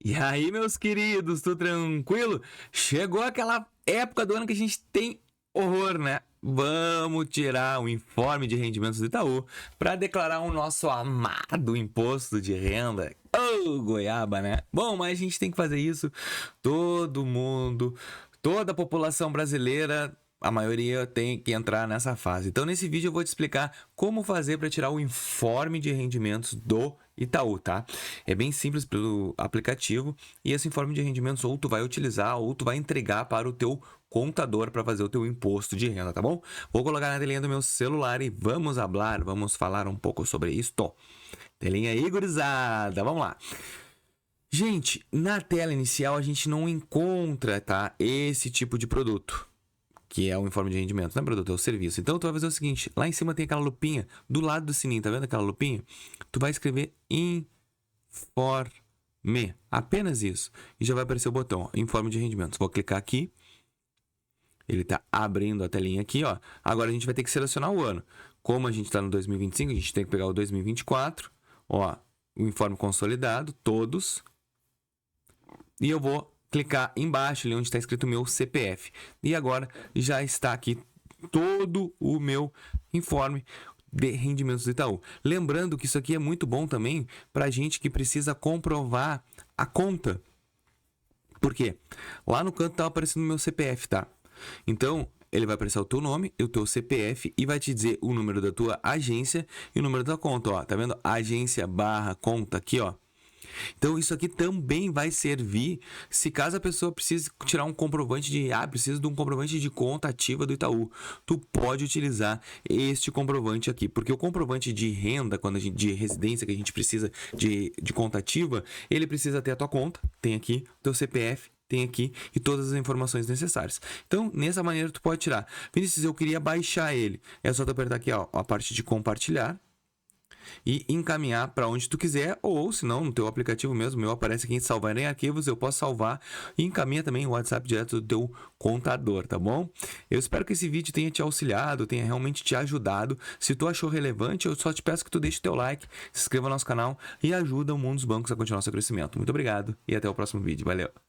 E aí, meus queridos, tudo tranquilo? Chegou aquela época do ano que a gente tem horror, né? Vamos tirar o informe de rendimentos do Itaú para declarar o nosso amado imposto de renda. Ô, goiaba, né? Bom, mas a gente tem que fazer isso. Todo mundo, toda a população brasileira, a maioria tem que entrar nessa fase. Então, nesse vídeo eu vou te explicar como fazer para tirar o informe de rendimentos do Itaú, tá? É bem simples pelo aplicativo e esse informe de rendimentos ou tu vai utilizar ou tu vai entregar para o teu contador para fazer o teu imposto de renda, tá bom? Vou colocar na telinha do meu celular e vamos falar um pouco sobre isto. Telinha aí, gurizada, vamos lá. Gente, na tela inicial a gente não encontra, tá, esse tipo de produto, que é o informe de rendimento, não é produto, é o serviço. Então tu vai fazer o seguinte, lá em cima tem aquela lupinha, do lado do sininho, tá vendo aquela lupinha? Tu vai escrever informe, apenas isso, e já vai aparecer o botão, ó, informe de rendimentos. Vou clicar aqui, ele tá abrindo a telinha aqui, ó. Agora a gente vai ter que selecionar o ano. Como a gente tá no 2025, a gente tem que pegar o 2024, ó, o informe consolidado, todos, e eu vou clicar embaixo ali onde está escrito meu CPF. E agora já está aqui todo o meu informe de rendimentos do Itaú. Lembrando que isso aqui é muito bom também para gente que precisa comprovar a conta. Por quê? Lá no canto está aparecendo o meu CPF, tá? Então, ele vai aparecer o teu nome e o teu CPF e vai te dizer o número da tua agência e o número da tua conta, ó. Tá vendo? Agência barra conta aqui, ó. Então, isso aqui também vai servir se caso a pessoa precise tirar um comprovante precisa de um comprovante de conta ativa do Itaú. Tu pode utilizar este comprovante aqui, porque o comprovante de renda, de residência que a gente precisa de conta ativa, ele precisa ter a tua conta, tem aqui o teu CPF, tem aqui e todas as informações necessárias. Então, nessa maneira tu pode tirar. Vinícius, eu queria baixar ele. É só tu apertar aqui, ó, a parte de compartilhar e encaminhar para onde tu quiser, ou se não, no teu aplicativo mesmo, meu aparece aqui em salvar em arquivos, eu posso salvar e encaminha também o WhatsApp direto do teu contador, tá bom? Eu espero que esse vídeo tenha te auxiliado, tenha realmente te ajudado. Se tu achou relevante, eu só te peço que tu deixe teu like, se inscreva no nosso canal e ajuda o Mundo dos Bancos a continuar seu crescimento. Muito obrigado e até o próximo vídeo. Valeu!